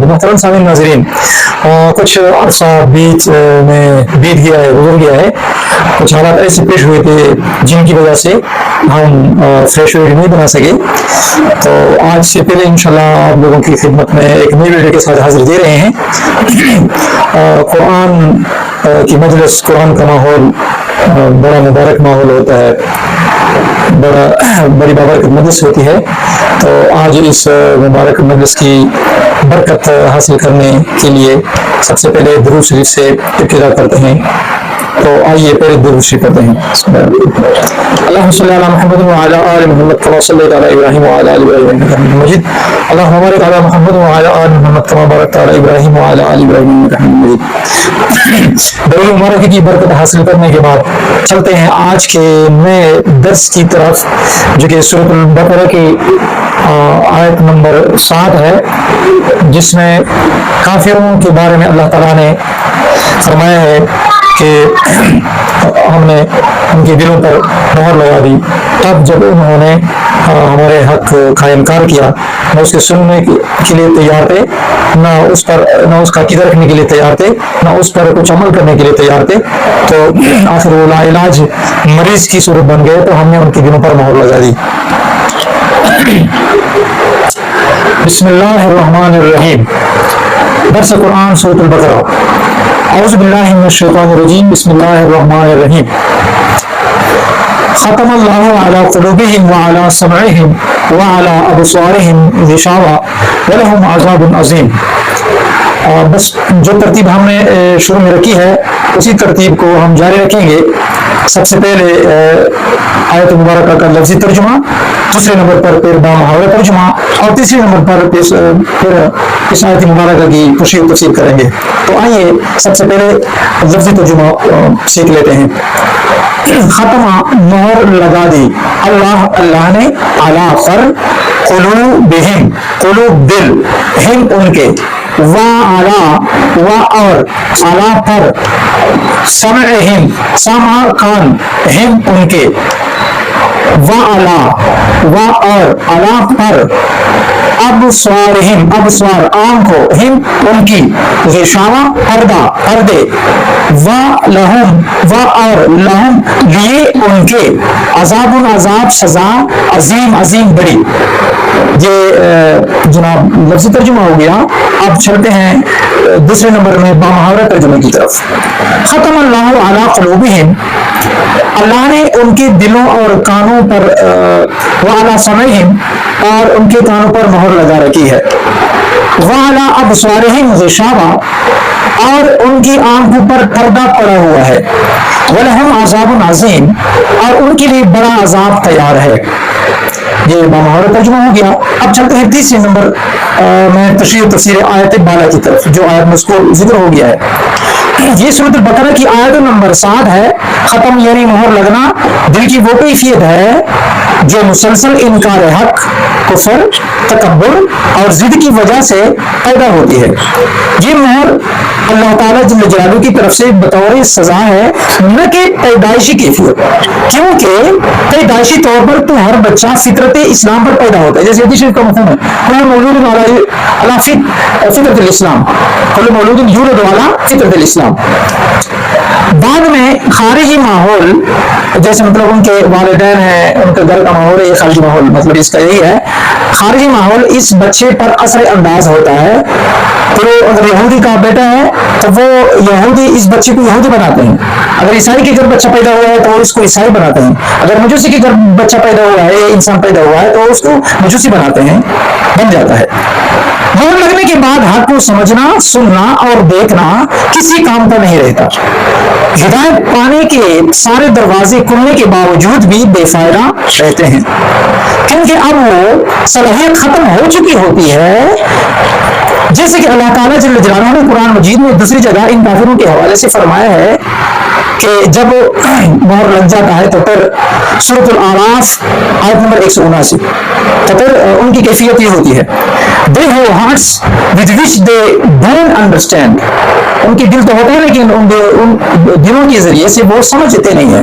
محترم سامعین ناظرین، کچھ عرصہ بیت گیا ہے، گزر گیا ہے. کچھ حالات ایسے پیش ہوئے تھے جن کی وجہ سے ہم فریش ویڈیو نہیں بنا سکے. تو آج سے پہلے انشاءاللہ آپ لوگوں کی خدمت میں ایک نئی ویڈیو کے ساتھ حاضر دے رہے ہیں. قرآن کی مجلس، قرآن کا ماحول بڑا مبارک ماحول ہوتا ہے، بڑی بابرکت مجلس ہوتی ہے. تو آج اس مبارک مجلس کی برکت حاصل کرنے کے لیے سب سے پہلے درود شریف سے ابتدا کرتے ہیں. تو آئیے پہلے درود شریف پڑھتے ہیں. اللہم صلی علی محمد وعلی آل محمد کما صلیت علی ابراہیم وعلی آل ابراہیم انک حمید مجید. اللہم بارک علی محمد وعلی آل محمد کما بارکت علی ابراہیم وعلی آل ابراہیم انک حمید مجید. درود مبارک کی برکت حاصل کرنے کے بعد چلتے ہیں آج کے نئے درس کی طرف، جو کہ سورۃ البقرہ کی آیت نمبر 7 ہے، جس میں کافروں کے بارے میں اللہ تعالیٰ نے فرمایا ہے کہ ہم نے ان کے دلوں پر مہر لگا دی، تب جب انہوں نے ہمارے حق کا انکار کیا، نہ اس کے سننے کے لیے تیار تھے، نہ اس کا قدر رکھنے کے لیے تیار تھے، نہ اس پر کچھ عمل کرنے کے لیے تیار تھے. تو آخر وہ لا علاج مریض کی صورت بن گئے، تو ہم نے ان کے دلوں پر مہر لگا دی. بسم اللہ الرحمن الرحیم. درس قرآن سورۃ البقرہ. اعوذ باللہ من الشیطان الرجیم. بسم اللہ الرحمن الرحیم. ختم اللہ علی قلوبہم وعلی سمعہم وعلی ابصارہم غشاوہ ولہم عذاب عظیم. بس جو ترتیب ہم نے شروع میں رکھی ہے اسی ترتیب کو ہم جاری رکھیں گے. سب سے پہلے آیت مبارکہ کا لفظی ترجمہ، دوسرے نمبر پر پھر بامحاورہ ترجمہ، اور تیسرے نمبر پر پھر اس آیت مبارکہ کی تشریح و تفسیر کریں گے. تو آئیے سب سے پہلے لفظی ترجمہ سیکھ لیتے ہیں. ختمہ مہر لگا دی اللہ نے علی پر قلوبہم قلوب دل، ہم ان کے، وعلی و اور علی پر، سمعہم سمع کان، ہم ان کے، وعلی و اور علی پر، ابصارہم ابصار آنکھوں، ہم ان کی، غشاوہ پردہ پردے، لہم و اور لہم لیے ان کے، عذاب عذاب سزا، عظیم عظیم بڑی. یہ جناب لفظی ترجمہ ہو گیا. اب چلتے ہیں دوسرے نمبر میں بامحاورہ ترجمے کی طرف. ختم اللہ علی قلوبہم، اللہ نے ان کے دلوں اور کانوں پر، وعلی سمعہم اور ان کے کانوں پر مہر لگا رکھی ہے، وعلی ابصارہم غشاوہ اور ان کی آنکھوں پر پردہ پڑا ہوا ہے، ولہم عذاب عظیم اور ان کے لیے بڑا عذاب تیار ہے. یہ بامحاورہ ترجمہ ہو گیا. اب چلتے ہیں تیسرے نمبر میں تشریح و تفسیر آیت بالا کی طرف، جو آیت مذکور ذکر ہو گیا ہے. یہ سورۃ البقرہ کی آیت نمبر 7 ہے. ختم یعنی مہر لگنا دل کی وہ کیفیت ہے جو مسلسل انکار حق، کفر، تکبر اور ضد کی وجہ سے پیدا ہوتی ہے. یہ مہر اللہ تعالیٰ جل جلالہ کی طرف سے بطور سزا ہے، نہ کہ پیدائشی کیفیت، کیونکہ پیدائشی طور پر تو ہر بچہ فطرت اسلام پر پیدا ہوتا ہے. جیسے حدیث شریف کا مفہوم ہے، کل مولود علی فطرت الاسلام، کل مولود یولد علی فطرت الاسلام. بعد میں خارجی ماحول، جیسے مطلب ان کے والدین ہیں، ان کے گھر کا ماحول ہے، یہ خارجی ماحول مطلب اس کا یہی ہے. خارجی ماحول اس بچے پر اثر انداز ہوتا ہے. تو اگر یہودی کا بیٹا ہے تو وہ یہودی اس بچے کو یہودی بناتے ہیں. اگر عیسائی کے گھر بچہ پیدا ہوا ہے تو وہ اس کو عیسائی بناتے ہیں. اگر مجوسی کے گھر بچہ پیدا ہوا ہے، انسان پیدا ہوا ہے، تو اس کو مجوسی بناتے ہیں، بن جاتا ہے. مہر لگنے کے بعد حق کو سمجھنا، سننا اور دیکھنا کسی کام کا نہیں رہتا. ہدایت پانے کے سارے دروازے کھلنے کے باوجود بھی بے فائدہ رہتے ہیں، کیونکہ اب وہ صلاحیت ختم ہو چکی ہوتی ہے. جیسے کہ اللہ تعالیٰ جل جلالہ نے قرآن مجید میں دوسری جگہ ان کافروں کے حوالے سے فرمایا ہے کہ جب مہر لگ جاتا ہے تو پھر سورۃ الاعراف آیت نمبر 179، تو پھر ان کی کیفیت یہ ہوتی ہے، they have hearts with which they don't understand. ان کے دل تو ہوتے ہیں لیکن ان دلوں کے ذریعے سے وہ سمجھتے نہیں ہیں.